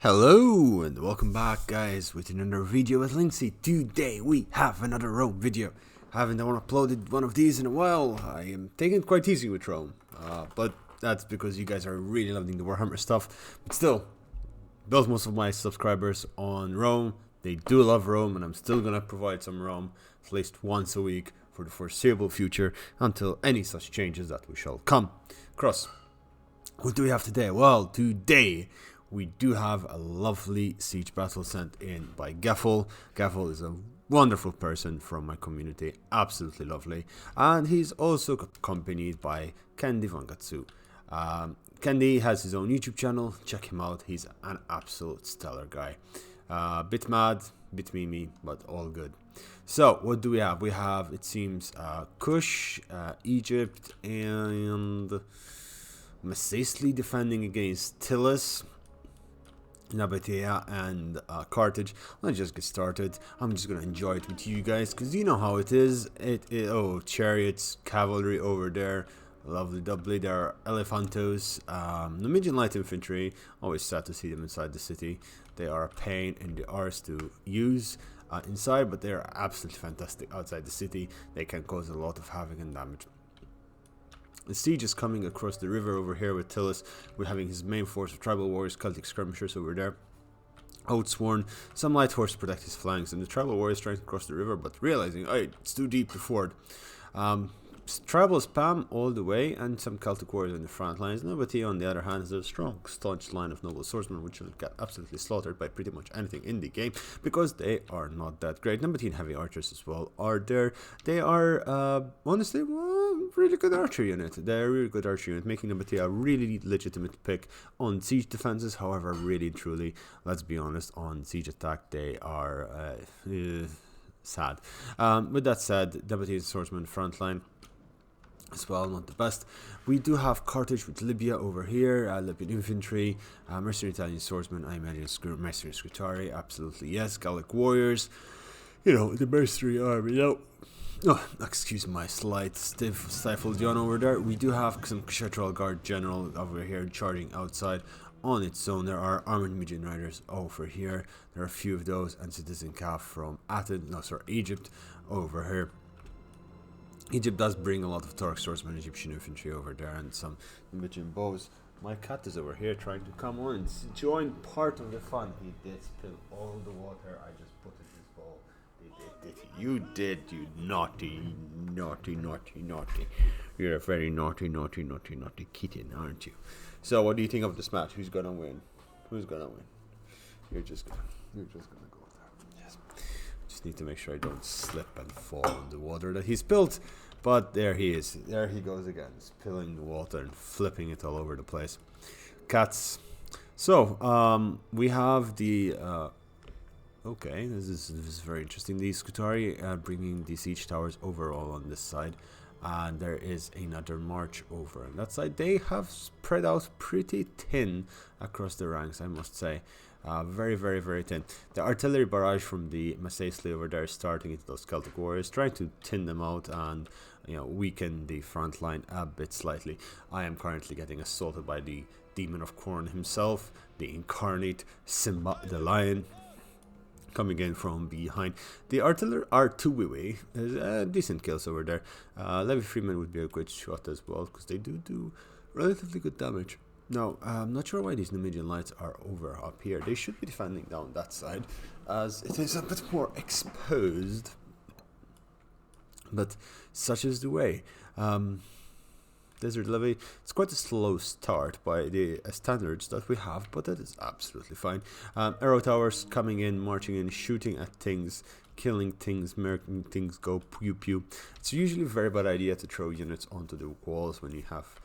Hello and welcome back guys with another video with Linksy. Today we have another Rome video. Haven't uploaded one of these in a while. I am taking it quite easy with Rome, but that's because you guys are really loving the Warhammer stuff. But still, built most of my subscribers on Rome. They do love Rome, and I'm still gonna provide some Rome at least once a week for the foreseeable future until any such changes that we shall come across. What do we have today? Well, today we do have a lovely siege battle sent in by Gaffel. Gaffel is a wonderful person from my community, absolutely lovely, and he's also accompanied by Candy Vangatsu. Candy has his own YouTube channel, check him out, he's an absolute stellar guy. Bit mad, bit mimi, but all good. So, what do we have? We have, it seems, Kush, Egypt, and Macesli defending against Tilis, Nabatea and Carthage. Let's just get started. I'm just gonna enjoy it with you guys because you know how it is. Oh, chariots, cavalry over there, lovely doubly. There are Elephantos, Numidian light infantry. Always sad to see them inside the city. They are a pain in the arse to use inside, but they are absolutely fantastic outside the city. They can cause a lot of havoc and damage. The siege is coming across the river over here with Tilis. We're having his main force of tribal warriors, Celtic skirmishers over there. Outsworn, some light horse protect his flanks, and the tribal warriors trying to cross the river, but realizing, hey, it's too deep to ford. Tribal spam all the way, and some Celtic warriors in the front lines. Nobody, on the other hand, has a strong, staunch line of noble swordsmen, which will get absolutely slaughtered by pretty much anything in the game, because they are not that great. Nobody and heavy archers as well are there. They are, honestly, really good archer unit. They're a really good archer unit, making Nobody a really legitimate pick on siege defenses. However, really, truly, let's be honest, on siege attack, they are sad. With that said, Nobody is swordsman frontline as well, not the best. We do have Carthage with Libya over here, Libyan infantry, mercenary Italian swordsmen, I imagine mercenary Scutari, absolutely yes, Gallic warriors, you know, the mercenary army. Oh, excuse my slight stifled yawn over there. We do have some Kshetrel Guard General over here charging outside on its own. There are armored Median riders over here. There are a few of those, and Citizen Calf from Egypt over here. Egypt does bring a lot of Turk swordsmen, Egyptian infantry over there, and some Numidian bows. My cat is over here trying to come on and join part of the fun. He did spill all the water I just put in his bowl. You did, you naughty. You're a very naughty kitten, aren't you? So, what do you think of this match? Who's gonna win? You're just gonna go there. Yes. Just need to make sure I don't slip and fall in the water that he spilled. But there he is. There he goes again, spilling the water and flipping it all over the place. Cats. So, we have the okay, this is very interesting. The Scutari bringing the siege towers overall on this side, and there is another march over on that side. They have spread out pretty thin across the ranks, I must say. Very thin. The artillery barrage from the Macesli over there is starting into those Celtic warriors, trying to thin them out and weaken the front line a bit slightly. I am currently getting assaulted by the Demon of Corn himself, the incarnate Simba the Lion, coming in from behind. The artillery are two-way, decent kills over there. Levy Freeman would be a good shot as well, because they do relatively good damage. Now, I'm not sure why these Numidian lights are over up here. They should be defending down that side, as it is a bit more exposed. But such is the way. Desert Levy, it's quite a slow start by the standards that we have, but that is absolutely fine. Arrow towers coming in, marching in, shooting at things, killing things, making things go pew pew. It's usually a very bad idea to throw units onto the walls when you have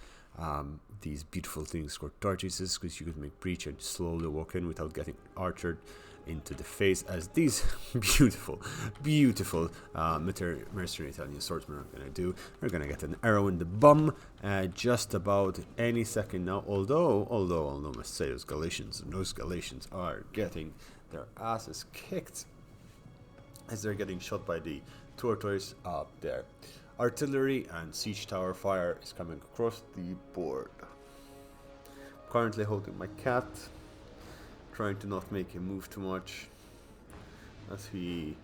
these beautiful things called tortoises, because you could make breach and slowly walk in without getting archered into the face, as these beautiful mercenary Italian swordsmen are going to do. They're going to get an arrow in the bum just about any second now, although I must say those Galatians are getting their asses kicked as they're getting shot by the tortoise up there. Artillery and siege tower fire is coming across the board. Currently holding my cat, trying to not make him move too much, as he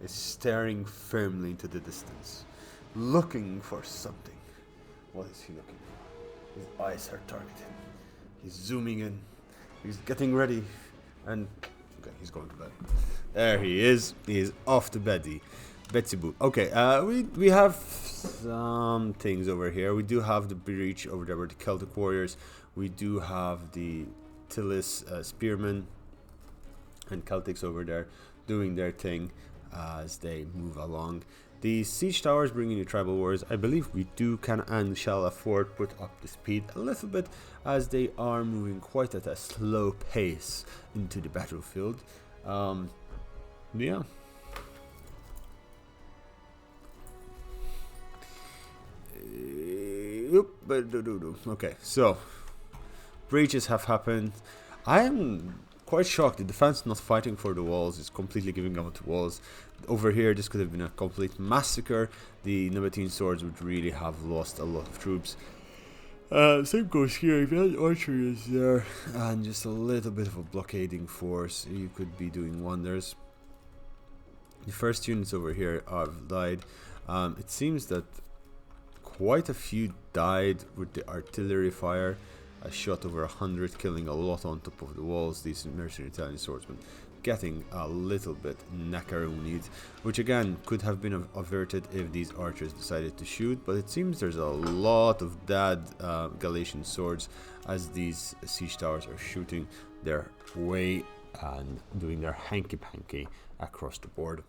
is staring firmly into the distance, looking for something. What is he looking for? His eyes are targeted. He's zooming in. He's getting ready. And okay, he's going to bed. There he is. He is off to beddy. Betsy Boo. Okay, we have some things over here. We do have the breach over there with the Celtic warriors. We do have the Tillis spearmen and Celtics over there doing their thing as they move along. The siege towers bringing the tribal wars. I believe we can and shall afford put up the speed a little bit, as they are moving quite at a slow pace into the battlefield. Yeah. Okay, so breaches have happened. I am quite shocked. The defense not fighting for the walls is completely giving up the walls. Over here, this could have been a complete massacre. The Nabatean swords would really have lost a lot of troops. Same goes here. If you had archery is there and just a little bit of a blockading force, you could be doing wonders. The first units over here have died. It seems that quite a few died with the artillery fire. I shot over 100, killing a lot on top of the walls. These mercenary Italian swordsmen getting a little bit knackeroonied, which again could have been averted if these archers decided to shoot, but it seems there's a lot of dead Galatian swords as these siege towers are shooting their way and doing their hanky-panky across the board.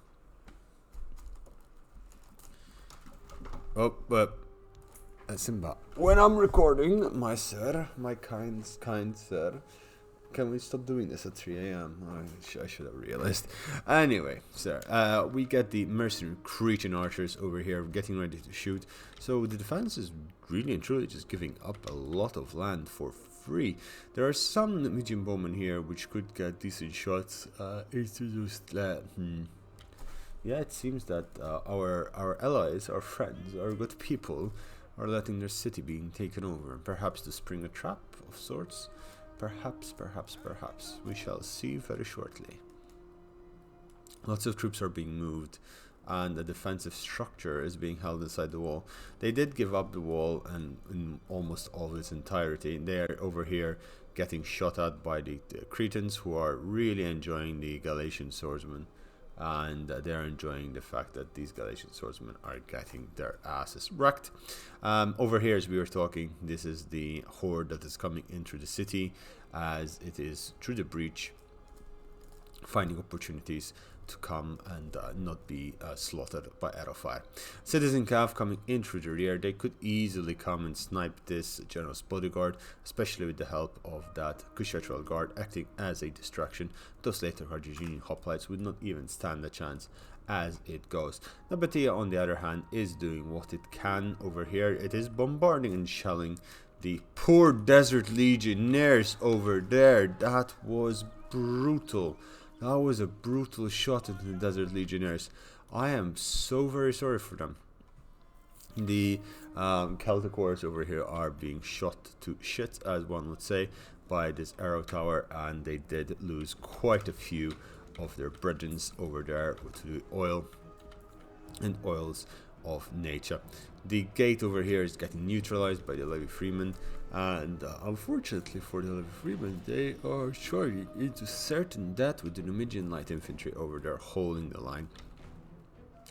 Oh, but Simba, when I'm recording, my sir, my kind sir, can we stop doing this at 3 a.m? I should have realized. Anyway, sir, we get the mercenary Cretan archers over here getting ready to shoot. So the defense is really and truly just giving up a lot of land for free. There are some medium bowmen here which could get decent shots. It's just yeah, it seems that our allies, our friends, our good people are letting their city being taken over, perhaps to spring a trap of sorts. Perhaps. We shall see very shortly. Lots of troops are being moved, and the defensive structure is being held inside the wall. They did give up the wall, and in almost all of its entirety. They are over here getting shot at by the Cretans, who are really enjoying the Galatian swordsmen. And they're enjoying the fact that these Galatian swordsmen are getting their asses wrecked. Over here, as we were talking, this is the horde that is coming into the city, as it is through the breach finding opportunities to come and not be slaughtered by arrow fire. Citizen Cav coming in through the rear. They could easily come and snipe this general's bodyguard, especially with the help of that Kushatral guard acting as a distraction. Those later Carthaginian hoplites would not even stand a chance as it goes. Nabatea, on the other hand, is doing what it can over here. It is bombarding and shelling the poor desert legionnaires over there. That was brutal. That was a brutal shot into the Desert Legionnaires. I am so very sorry for them. The Celtic warriors over here are being shot to shit, as one would say, by this arrow tower, and they did lose quite a few of their brethren over there to the oil and oils of nature. The gate over here is getting neutralized by the Levy Freemen, and unfortunately for the Levy Freemen, they are charging into certain death with the Numidian light infantry over there holding the line.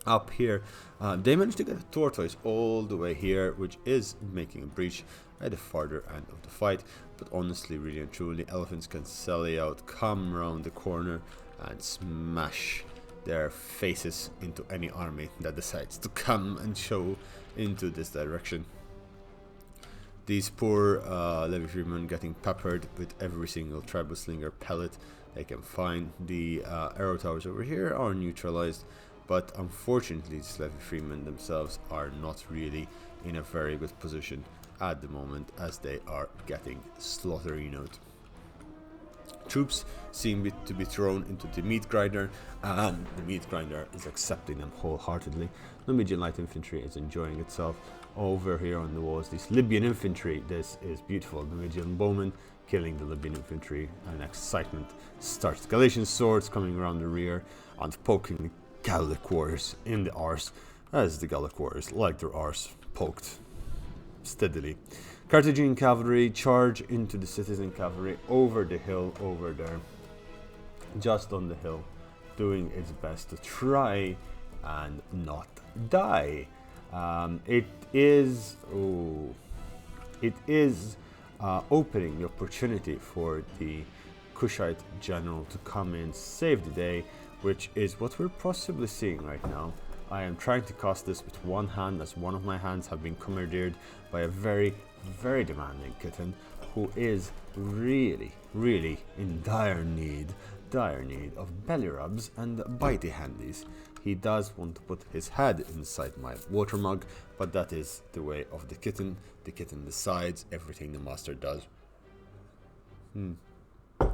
Up here, they managed to get a tortoise all the way here, which is making a breach at the farther end of the fight. But honestly, really and truly, elephants can sally out, come around the corner and smash their faces into any army that decides to come and show into this direction. These poor Levy Freemen getting peppered with every single tribal slinger pellet they can find. The arrow towers over here are neutralized, but unfortunately these Levy Freemen themselves are not really in a very good position at the moment, as they are getting slaughtered out. Troops seem to be thrown into the meat grinder, and the meat grinder is accepting them wholeheartedly. The Numidian light infantry is enjoying itself over here on the walls. This Libyan infantry, this is beautiful. The Numidian bowmen killing the Libyan infantry, and excitement starts. Galatian swords coming around the rear and poking the Gallic warriors in the arse, as the Gallic warriors like their arse poked steadily. Carthaginian cavalry charge into the citizen cavalry over the hill over there, just on the hill, doing its best to try and not die. It is opening the opportunity for the Kushite general to come in, save the day, which is what we're possibly seeing right now. I am trying to cast this with one hand, as one of my hands have been commandeered by a very, very demanding kitten who is really, really in dire need of belly rubs and bitey handies. He does want to put his head inside my water mug, but that is the way of the kitten. The kitten decides everything the master does.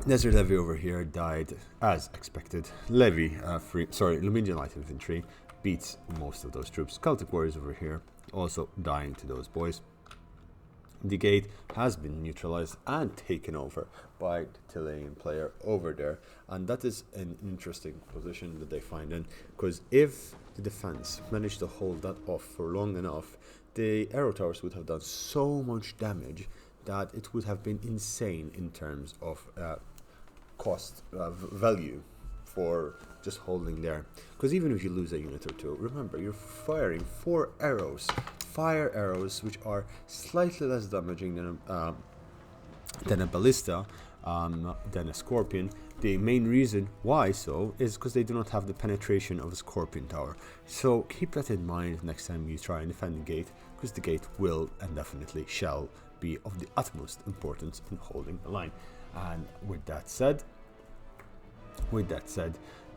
Desert Levy over here died as expected. Numidian light infantry beats most of those troops. Celtic warriors over here also dying to those boys. The gate has been neutralized and taken over by the Chilean player over there, and that is an interesting position that they find in, because if the defense managed to hold that off for long enough, the arrow towers would have done so much damage that it would have been insane in terms of cost value for just holding there. Because even if you lose a unit or two, remember, you're firing 4 arrows, fire arrows, which are slightly less damaging than a ballista, than a scorpion. The main reason why so is because they do not have the penetration of a scorpion tower. So keep that in mind next time you try and defend the gate, because the gate will and definitely shall be of the utmost importance in holding the line. And with that said,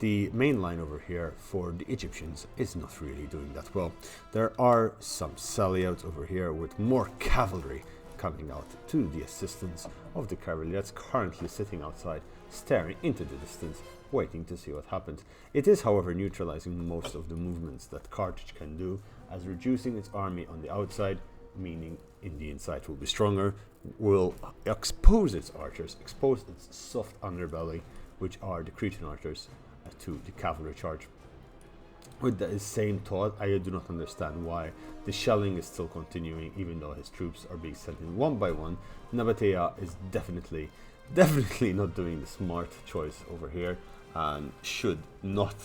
the main line over here for the Egyptians is not really doing that well. There are some sallyouts over here with more cavalry coming out to the assistance of the cavalry that's currently sitting outside, staring into the distance, waiting to see what happens. It is, however, neutralizing most of the movements that Carthage can do, as reducing its army on the outside, meaning in the inside will be stronger, will expose its archers, expose its soft underbelly, which are the Cretan archers, to the cavalry charge. With the same thought, I do not understand why the shelling is still continuing, even though his troops are being sent in one by one. Nabatea is definitely not doing the smart choice over here, and should not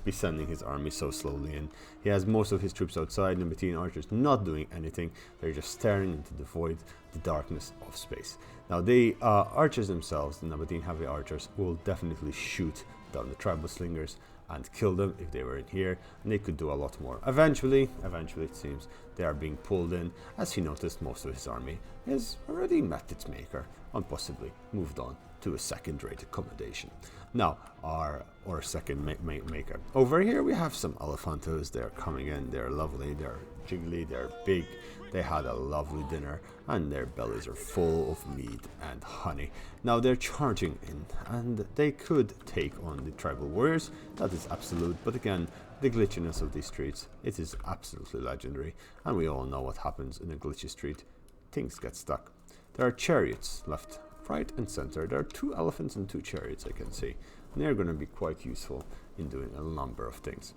be sending his army so slowly in. He has most of his troops outside, Nabatean archers not doing anything. They're just staring into the void, the darkness of space. Now the archers themselves, the Nabatean heavy archers, will definitely shoot down the tribal slingers and kill them if they were in here, and they could do a lot more. Eventually it seems they are being pulled in, as he noticed most of his army has already met its maker and possibly moved on to a second-rate accommodation. Now, our second maker. Over here we have some elephantos. They're coming in, they're lovely, they're jiggly, they're big, they had a lovely dinner, and their bellies are full of meat and honey. Now they're charging in, and they could take on the tribal warriors, that is absolute, but again, the glitchiness of these streets, it is absolutely legendary, and we all know what happens in a glitchy street. Things get stuck. There are chariots left, right and center. There are 2 elephants and 2 chariots I can see, and they're going to be quite useful in doing a number of things.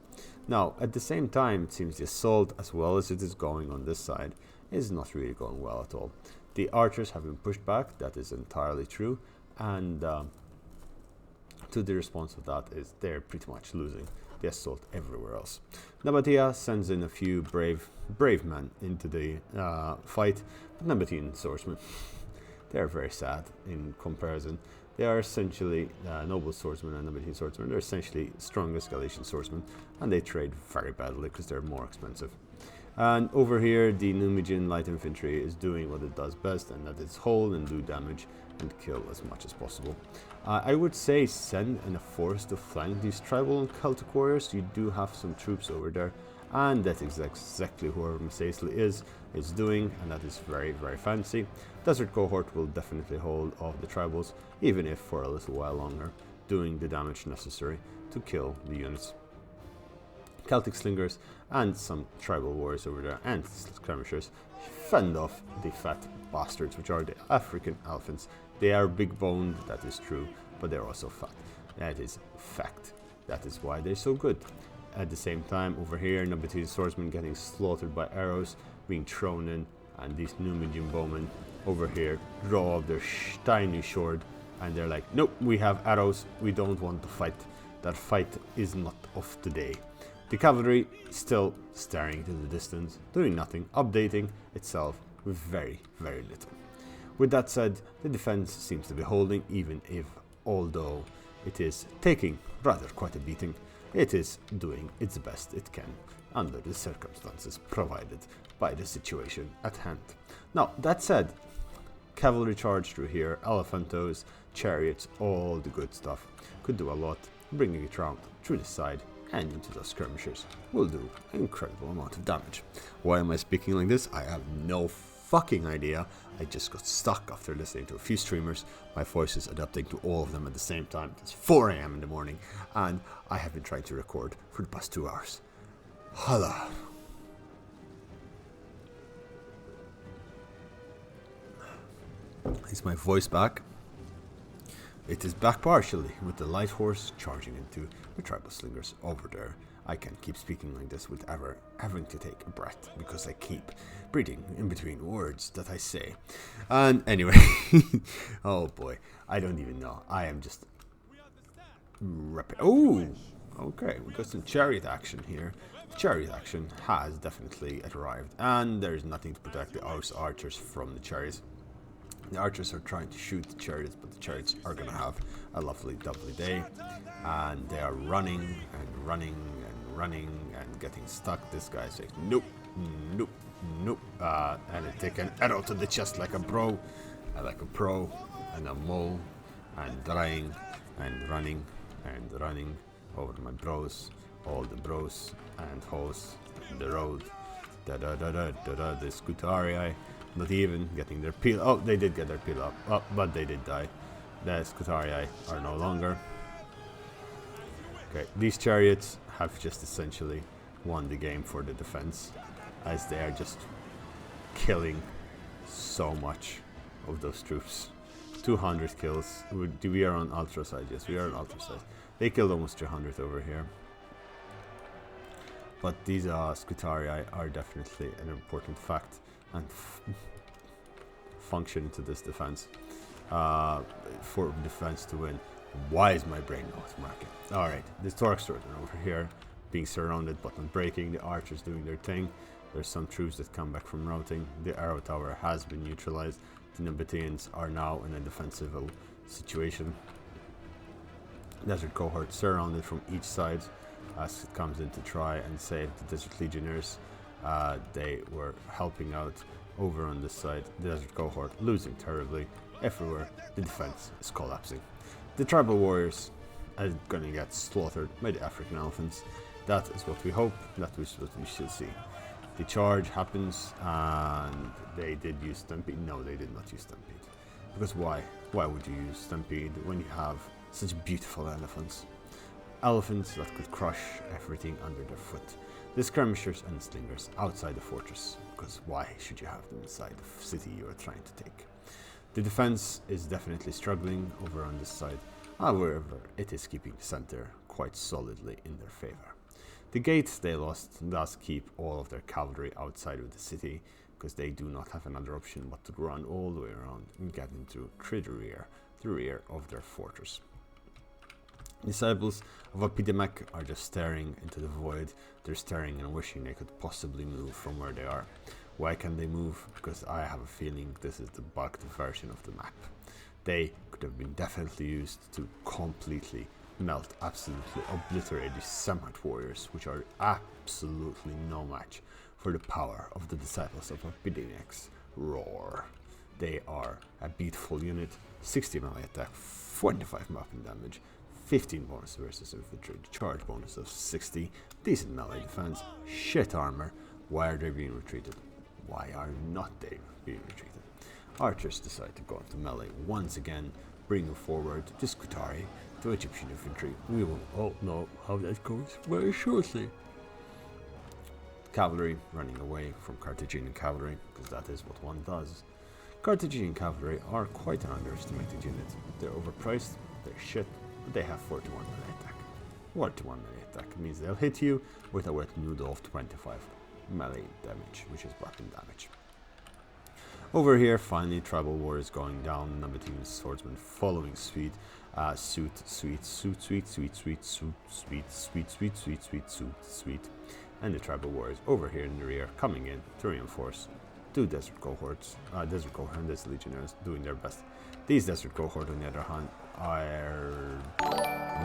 Now, at the same time, it seems the assault, as well as it is going on this side, is not really going well at all. The archers have been pushed back, that is entirely true, and to the response of that is they're pretty much losing the assault everywhere else. Nabatea sends in a few brave men into the fight, but Nabatean swordsmen, they are very sad in comparison. They are essentially noble swordsmen and Nabatean swordsmen. They're essentially strongest Galatian swordsmen, and they trade very badly because they're more expensive. And over here, the Numidian light infantry is doing what it does best, and that is hold and do damage and kill as much as possible. I would say send in a force to flank these tribal and Celtic warriors. You do have some troops over there, and that is exactly who Mesesli is doing, and that is very, very fancy. Desert cohort will definitely hold off the tribals, even if for a little while longer, doing the damage necessary to kill the units. Celtic slingers and some tribal warriors over there and skirmishers fend off the fat bastards, which are the African elephants. They are big boned, that is true, but they're also fat. That is fact. That is why they're so good. At the same time, over here, Nabatean swordsmen getting slaughtered by arrows being thrown in, and these Numidian bowmen over here draw up their tiny sword, and they're like, nope, we have arrows, we don't want to fight. That fight is not of today. The cavalry still staring into the distance, doing nothing, updating itself with very, very little. With that said, the defense seems to be holding, even if, although it is taking rather quite a beating, it is doing its best it can under the circumstances provided by the situation at hand. Now, that said, cavalry charge through here, elephantos, chariots, all the good stuff, could do a lot. Bringing it round through the side and into those skirmishers will do an incredible amount of damage. Why am I speaking like this? I have no fucking idea. I just got stuck after listening to a few streamers. My voice is adapting to all of them at the same time. It's 4 AM in the morning and I have been trying to record for the past 2 hours. Holla. Is my voice back? It is back partially, with the light horse charging into the tribal slingers over there. I can't keep speaking like this without ever having to take a breath, because I keep breathing in between words that I say. And anyway, oh boy, I don't even know. I am just... Oh, okay, we got some chariot action here. Chariot action has definitely arrived, and there is nothing to protect the archers from the chariots. The archers are trying to shoot the chariots, but the chariots are going to have a lovely, lovely day. And they are running and running and running and getting stuck. This guy says, nope, nope, nope. And they take an arrow to the chest like a bro, like a pro, and a mole, and dying and running and running over my bros, all the bros and hoes, the road, the Scutarii. Not even getting their peel. Oh, they did get their peel up. Oh, but they did die. The Scutarii are no longer. Okay, these chariots have just essentially won the game for the defense, as they are just killing so much of those troops. 200 kills. We are on ultra side. Yes, we are on ultra side. They killed almost 300 over here. But these Scutarii are definitely an important fact and function to this defense for defense to win. Why is my brain not working? Alright, the Torque Sword over here being surrounded but not breaking. The archers doing their thing. There's some troops that come back from routing. The arrow tower has been neutralized. The Nabateans are now in a defensive situation. Desert cohort surrounded from each side as it comes in to try and save the Desert Legionnaires. They were helping out over on this side. The Desert cohort losing terribly everywhere. The defense is collapsing. The tribal warriors are gonna get slaughtered by the African elephants. That is what we hope. That is what we should see. The charge happens, and they did use Stampede. No, they did not use Stampede. Because why? Why would you use Stampede when you have such beautiful elephants? Elephants that could crush everything under their foot. The skirmishers and slingers outside the fortress, because why should you have them inside the city you are trying to take? The defense is definitely struggling over on this side, however it is keeping the center quite solidly in their favor. The gates they lost thus keep all of their cavalry outside of the city, because they do not have another option but to run all the way around and get into the rear of their fortress. Disciples of Epidemic are just staring into the void. They're staring and wishing they could possibly move from where they are. Why can they move? Because I have a feeling this is the bugged version of the map. They could have been definitely used to completely melt, absolutely obliterate these Semite warriors, which are absolutely no match for the power of the Disciples of Epidemic's roar. They are a beautiful unit, 60 melee attack, 45 weapon damage, 15 bonus versus infantry, charge bonus of 60, decent melee defense, shit armor. Why are they being retreated? Why are not they being retreated? Archers decide to go into melee once again, bringing forward the Scutarii to Egyptian infantry. We will all know how that goes very shortly. Cavalry running away from Carthaginian cavalry, because that is what one does. Carthaginian cavalry are quite an underestimated unit. They're overpriced, they're shit, but they have 41 melee attack. 41 melee attack means they'll hit you with a wet noodle of 25 melee damage, which is weapon damage. Over here, finally, Tribal War is going down. Number 2 Swordsman following suit, and the Tribal War is over here in the rear, coming in to reinforce 2 Desert Cohorts. Desert Cohort and this Legionnaires doing their best. These Desert Cohort, on the other hand, are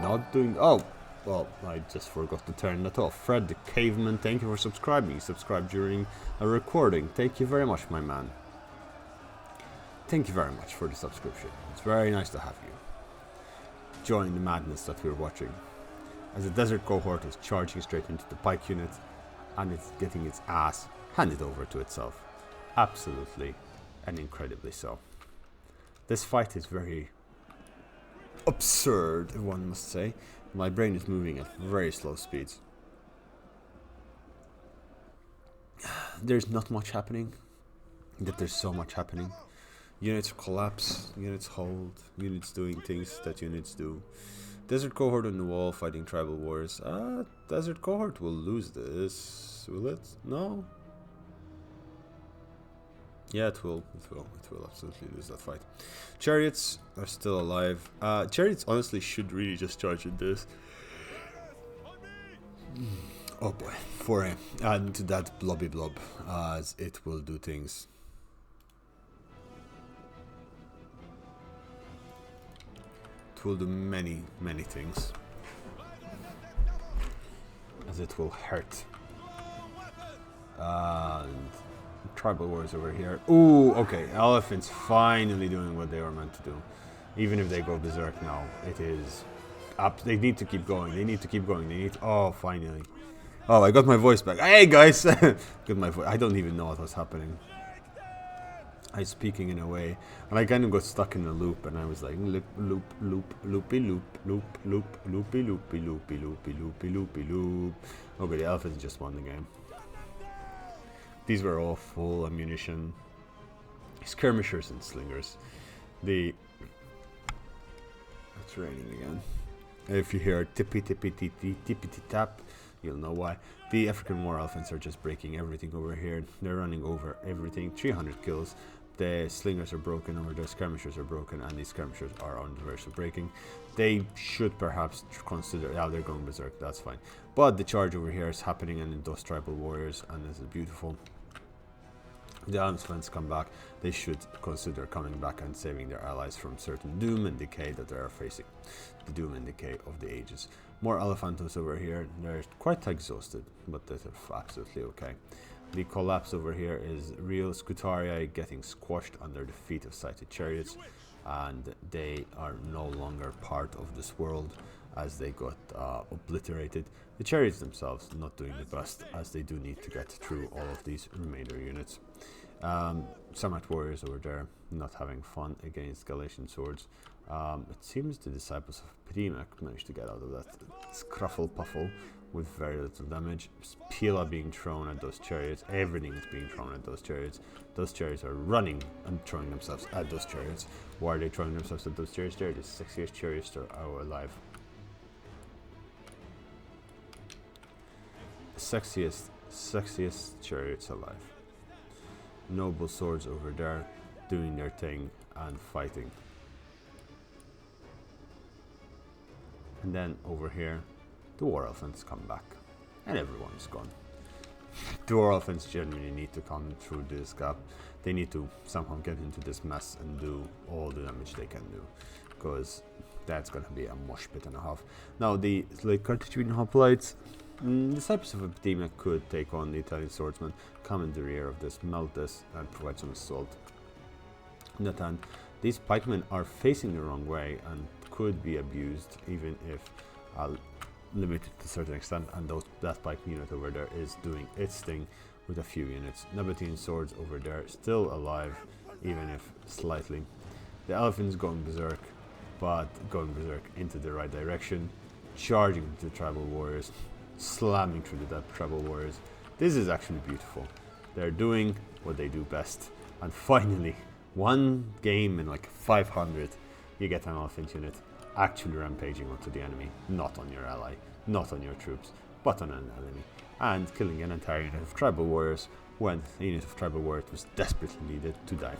not doing. Oh, well, I just forgot to turn that off. Fred the Caveman, thank you for subscribing. You subscribed during a recording. Thank you very much, my man. Thank you very much for the subscription. It's very nice to have you join the madness that we're watching, as the Desert Cohort is charging straight into the pike unit, and it's getting its ass handed over to itself. Absolutely and incredibly so. This fight is very absurd, if one must say. My brain is moving at very slow speeds. There's not much happening, yet there's so much happening. Units collapse, units hold, units doing things that units do. Desert Cohort on the wall fighting Tribal Wars. Desert Cohort will lose this, will it? No? Yeah, it will. It will absolutely lose that fight. Chariots are still alive. Chariots honestly should really just charge in this. Oh boy, for add to that blobby blob, as it will do things. It will do many things, as it will hurt. And Tribal Wars over here. Ooh, okay, Elephants finally doing what they were meant to do. Even if they go berserk now, it is up. They need to keep going. They need to keep going. They need to, oh, finally. Oh, I got my voice back. Hey guys, got my voice. I don't even know what was happening. I was speaking in a way, and I kind of got stuck in a loop, and I was like loop, loopy, loop. Okay, the Elephants just won the game. These were all full ammunition. Skirmishers and slingers. It's raining again. If you hear tippy tap, you'll know why. The African War Elephants are just breaking everything over here. They're running over everything. 300 kills. The slingers are broken, or the skirmishers are broken, and these skirmishers are on the verge of breaking. They should perhaps consider, yeah, they're going berserk, that's fine. But the charge over here is happening, and those Tribal Warriors, and this is beautiful. The Elephants come back. They should consider coming back and saving their allies from certain doom and decay that they are facing. The doom and decay of the ages. More Elephantos over here. They're quite exhausted, but they're absolutely okay. The collapse over here is real. Scutarii getting squashed under the feet of sighted chariots, and they are no longer part of this world, as they got obliterated. The chariots themselves not doing the best, as they do need to get through all of these remainder units. Samite warriors over there not having fun against Galatian swords. It seems the disciples of Primak managed to get out of that scruffle puffle with very little damage. Pila being thrown at those chariots. Everything is being thrown at those chariots. Those chariots are running and throwing themselves at those chariots. Why are they throwing themselves at those chariots? They're the sexiest chariots that are alive. Sexiest chariots alive. Noble swords over there doing their thing and fighting. And then over here, the War Elephants come back, and everyone is gone. The War Elephants genuinely need to come through this gap. They need to somehow get into this mess and do all the damage they can do, because that's gonna be a mosh pit and a half. Now the Carthaginian hoplites, disciples of Epidemia could take on the Italian swordsmen, come in the rear of this, melt this, and provide some assault. On the other hand, these pikemen are facing the wrong way and could be abused, even if limited to a certain extent, and that pike unit over there is doing its thing with a few units. Nabatean swords over there still alive, even if slightly. The elephants going berserk, but going berserk into the right direction, charging into the tribal warriors, slamming through the tribal warriors, This is actually beautiful. They're doing what they do best. And finally, one game in like 500, you get an elephant unit actually rampaging onto the enemy, not on your ally, not on your troops, but on an enemy, and killing an entire unit of tribal warriors when a unit of tribal warriors was desperately needed to die.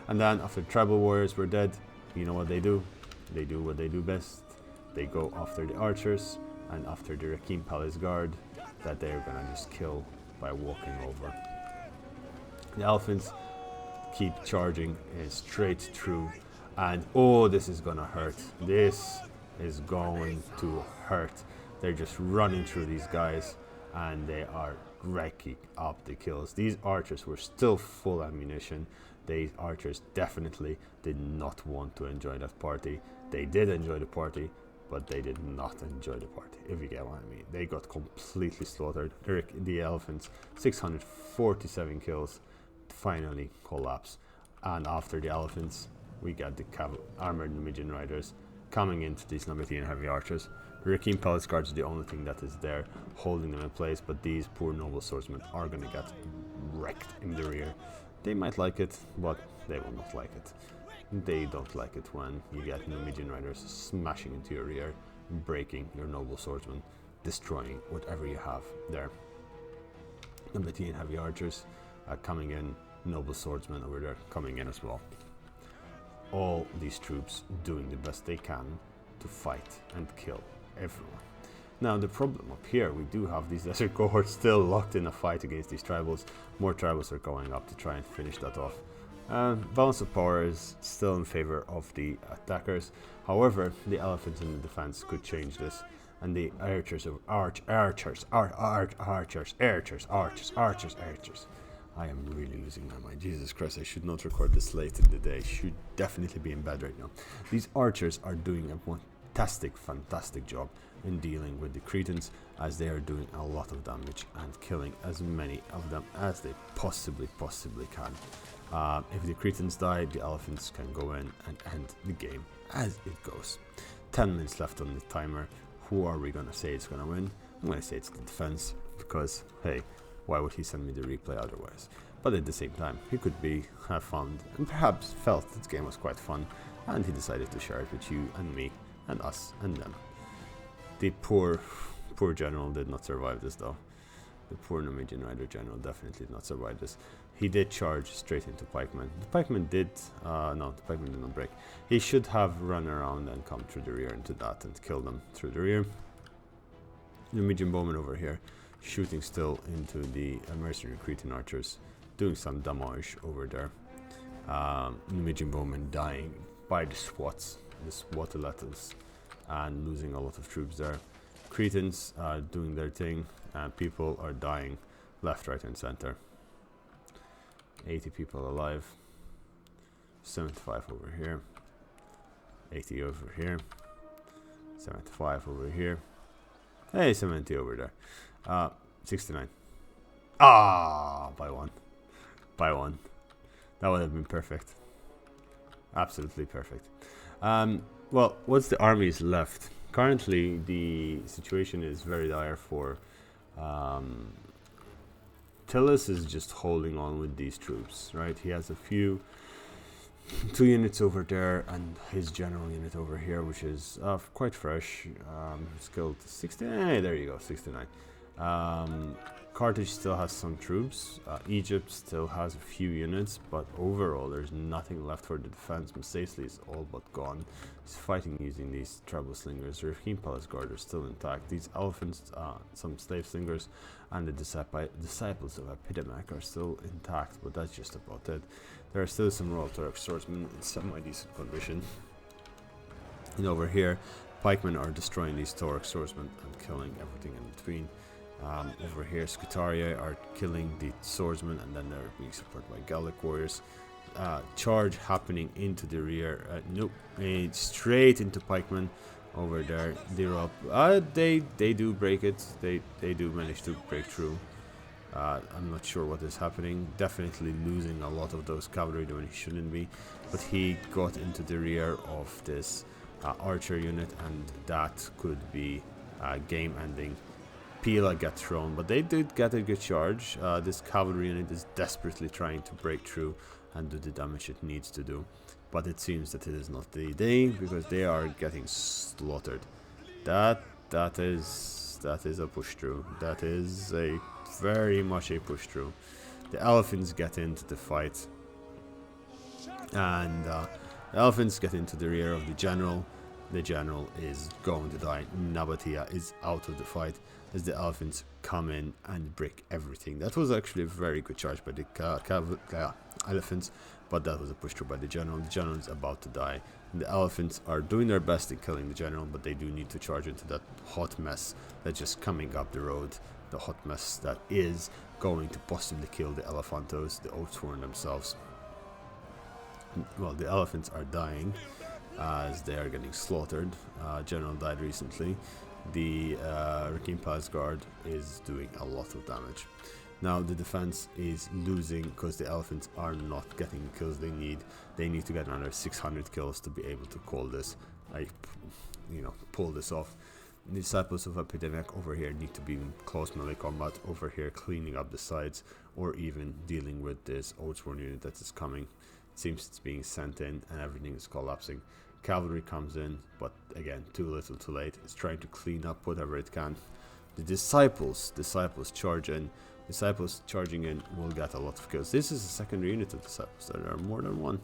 And then after tribal warriors were dead, you know what they do? They do what they do best. They go after the archers and after the Rakim Palace Guard that they're gonna just kill by walking over. The elephants keep charging straight through, and oh, this is gonna hurt. This is going to hurt. They're just running through these guys and they are racking up the kills. These archers were still full ammunition. These archers definitely did not want to enjoy that party. They did enjoy the party, but they did not enjoy the party, if you get what I mean. They got completely slaughtered. The elephants, 647 kills, finally collapse. And after the elephants, we got the armored Numidian riders coming into these Nabatean heavy archers. The Rakim Palace Guards are the only thing that is there holding them in place, but these poor noble swordsmen are gonna get wrecked in the rear. They might like it, but they will not like it. They don't like it when you get Numidian riders smashing into your rear, breaking your noble swordsmen, destroying whatever you have there. Nabatean heavy archers coming in, noble swordsmen over there coming in as well. All these troops doing the best they can to fight and kill everyone. Now the problem up here, we do have these lesser cohorts still locked in a fight against these tribals. More tribals are going up to try and finish that off. Balance of power is still in favor of the attackers. However, the elephants in the defense could change this, and the archers of archers. I am really losing my mind. Jesus Christ, I should not record this late in the day. Should definitely be in bed right now. These archers are doing a fantastic job in dealing with the Cretans, as they are doing a lot of damage and killing as many of them as they possibly can. If the Cretans die, the elephants can go in and end the game as it goes. 10 minutes left on the timer. Who are we gonna say is gonna win? I'm gonna say it's the defense, because hey, why would he send me the replay otherwise? But at the same time, he could have found and perhaps felt this game was quite fun, and he decided to share it with you and me and us and them. The poor general did not survive this though. The poor Numidian rider general definitely did not survive this. He did charge straight into pikemen. The pikemen did not break. He should have run around and come through the rear into that and kill them through the rear. Numidian bowmen over here shooting still into the mercenary Cretan archers, doing some damage over there. Numidian bowmen dying by the SWATs, the SWAT-alettals, and losing a lot of troops there. Cretans doing their thing, and people are dying left, right and center. 80 people alive, 75 over here, 80 over here, 75 over here, hey, 70 over there, 69. By one. That would have been perfect. Absolutely perfect. Well, what's the armies left? Currently, the situation is very dire for Tillis is just holding on with these troops, right? He has two units over there, and his general unit over here, which is quite fresh. Skilled 69. There you go, 69. Carthage still has some troops. Egypt still has a few units, but overall there's nothing left for the defense. Masacely is all but gone. He's fighting using these tribal slingers. The Rakim Palace Guard are still intact. These elephants, some slave slingers, and the disciples of Epidemic are still intact, but that's just about it. There are still some Royal Turk swordsmen in semi-decent condition. And over here, pikemen are destroying these Turk swordsmen and killing everything in between. Over here, Scutaria are killing the swordsmen, and then they're being supported by Gallic warriors. Charge happening into the rear. Nope, straight into pikemen over there. They're up. They do break it. They do manage to break through. I'm not sure what is happening. Definitely losing a lot of those cavalry when he shouldn't be. But he got into the rear of this archer unit, and that could be game-ending. Pila gets thrown, but they did get a good charge. This cavalry unit is desperately trying to break through and do the damage it needs to do, but it seems that it is not the day, because they are getting slaughtered. That is a push through. That is a very much a push through. The elephants get into the fight, and the elephants get into the rear of the general. The general is going to die. Nabatea is out of the fight as the elephants come in and break everything. That was actually a very good charge by the elephants, but that was a push through by the general. The general is about to die, and the elephants are doing their best in killing the general, but they do need to charge into that hot mess that's just coming up the road. The hot mess that is going to possibly kill the elephantos, the Oathsworn themselves. Well, the elephants are dying as they are getting slaughtered. General died recently. The Rakim Palace Guard is doing a lot of damage. Now the defense is losing because the elephants are not getting the kills they need. They need to get another 600 kills to be able to call this, pull this off. The disciples of Epidemic over here need to be in close melee combat over here, cleaning up the sides, or even dealing with this Oathsworn unit that is coming. It seems it's being sent in and everything is collapsing. Cavalry comes in, but again, too little too late. It's trying to clean up whatever it can. The disciples charge in. Disciples charging in will get a lot of kills. This is a secondary unit of disciples. There are more than one.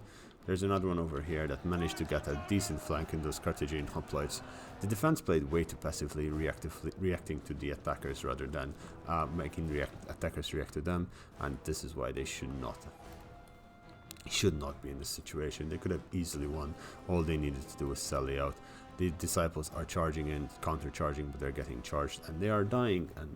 There's another one over here that managed to get a decent flank in those Carthaginian hoplites. The defense played way too passively, reacting to the attackers rather than making attackers react to them, and this is why they should not be in this situation. They could have easily won. All they needed to do was sally out. The disciples are charging in, counter-charging, but they're getting charged and they are dying, and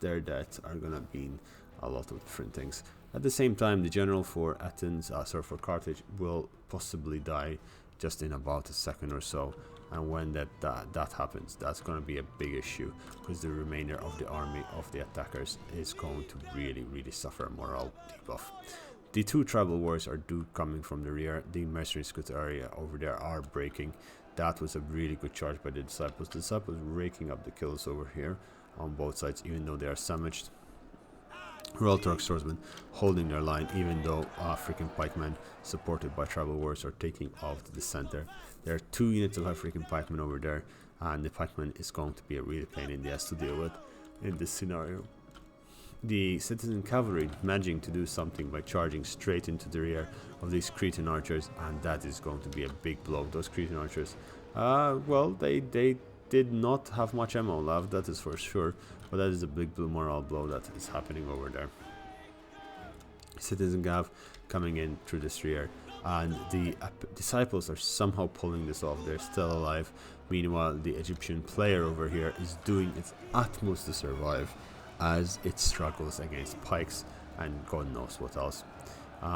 their deaths are gonna mean a lot of different things. At the same time, the general for for Carthage will possibly die just in about a second or so, and when that happens, that's going to be a big issue, because the remainder of the army of the attackers is going to really suffer a morale debuff. The two tribal wars are coming from the rear. The mercenary scout area over there are breaking. That was a really good charge by the disciples. The disciples raking up the kills over here on both sides, even though they are sandwiched. Royal Turk swordsmen holding their line, even though African pikemen supported by tribal wars are taking off to the center. There are 2 units of African pikemen over there, and the pikeman is going to be a really pain in the ass to deal with in this scenario. The citizen cavalry managing to do something by charging straight into the rear of these Cretan archers, and that is going to be a big blow. Those Cretan archers, they did not have much ammo left, that is for sure, but that is a big morale blow that is happening over there. Citizen Gav coming in through this rear, and the disciples are somehow pulling this off. They're still alive. Meanwhile, the Egyptian player over here is doing its utmost to survive as it struggles against pikes and God knows what else.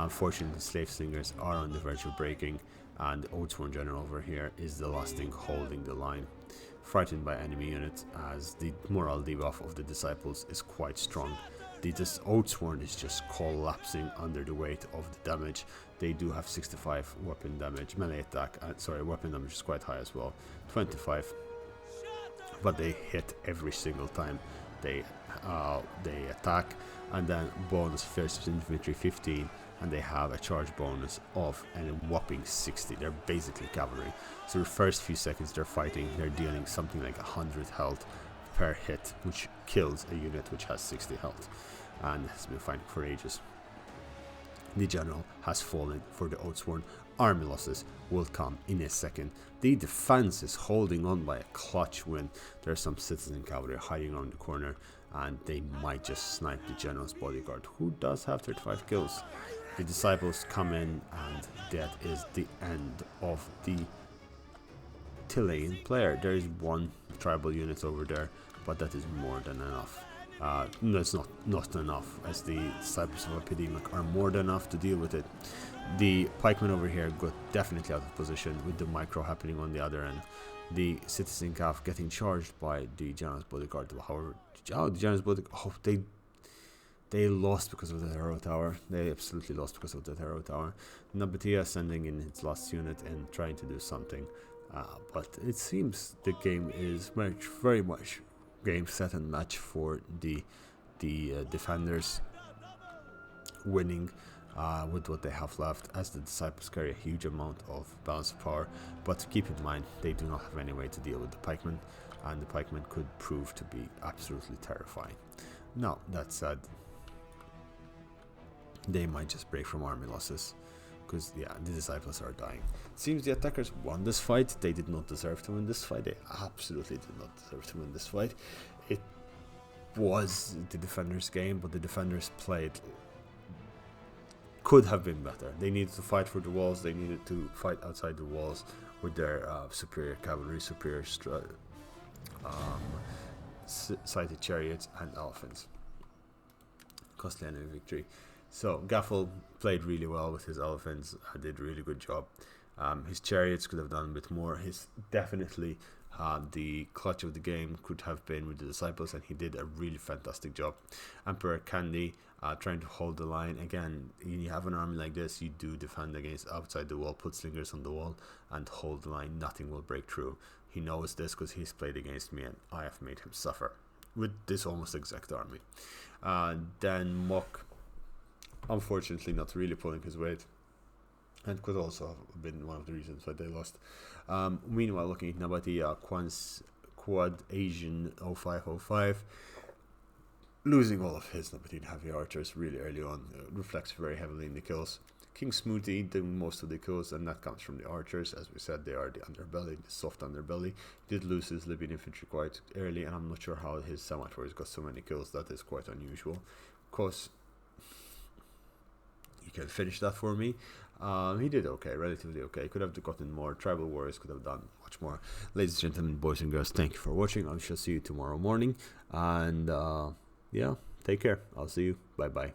Fortunately, slave slingers are on the verge of breaking, and the Oathsworn general over here is the last thing holding the line. Frightened by enemy units, as the morale debuff of the disciples is quite strong. This Oathsworn is just collapsing under the weight of the damage. They do have 65 weapon damage, melee attack, weapon damage is quite high as well, 25, but they hit every single time they attack, and then bonus first infantry 15, and they have a charge bonus of a whopping 60. They're basically cavalry, so the first few seconds they're fighting, they're dealing something like 100 health per hit, which kills a unit which has 60 health and has been fighting for ages. The general has fallen for the Oathsworn. Army losses will come in a second. The defense is holding on by a clutch win. There's some citizen cavalry hiding around the corner, and they might just snipe the general's bodyguard, who does have 35 kills. The disciples come in, and that is the end of the Chilean player. There is 1 tribal unit over there, but that is more than enough. That's not enough, as the disciples of Epidemic are more than enough to deal with it. The pikemen over here got definitely out of position with the micro happening on the other end. The citizen calf getting charged by the general's bodyguard. However, the general's bodyguard, they lost because of the hero tower. They absolutely lost because of the hero tower. Nabatea sending in its last unit and trying to do something, but it seems the game is very much game, set, and match for the defenders, winning with what they have left, as the disciples carry a huge amount of balance of power. But keep in mind, they do not have any way to deal with the pikemen, and the pikemen could prove to be absolutely terrifying. Now, that said, they might just break from army losses, because yeah, the disciples are dying. It seems the attackers won this fight. They did not deserve to win this fight. They absolutely did not deserve to win this fight. It was the defenders' game, but the defenders could have been better. They needed to fight for the walls. They needed to fight outside the walls with their superior cavalry, superior sighted chariots and elephants. Costly enemy victory. So Gaffel played really well with his elephants. Did a really good job. His chariots could have done a bit more. His definitely the clutch of the game could have been with the disciples, and he did a really fantastic job. Emperor Candy trying to hold the line. Again, when you have an army like this, you do defend against outside the wall, put slingers on the wall, and hold the line. Nothing will break through. He knows this because he's played against me, and I have made him suffer with this almost exact army. Then Mok, unfortunately, not really pulling his weight, and could also have been one of the reasons why they lost. Meanwhile, looking at Nabati, Quad Asian 0505, losing all of his Nabatean heavy archers really early on, reflects very heavily in the kills. King Smoothie doing most of the kills, and that comes from the archers. As we said, they are the underbelly, the soft underbelly. Did lose his Libyan infantry quite early, and I'm not sure how his Samatrois got so many kills. That is quite unusual. Of course, you can finish that for me. He did okay, relatively okay. Could have gotten more. Tribal Warriors could have done much more. Ladies and gentlemen, boys and girls, thank you for watching. I shall see you tomorrow morning. And yeah, take care. I'll see you. Bye bye.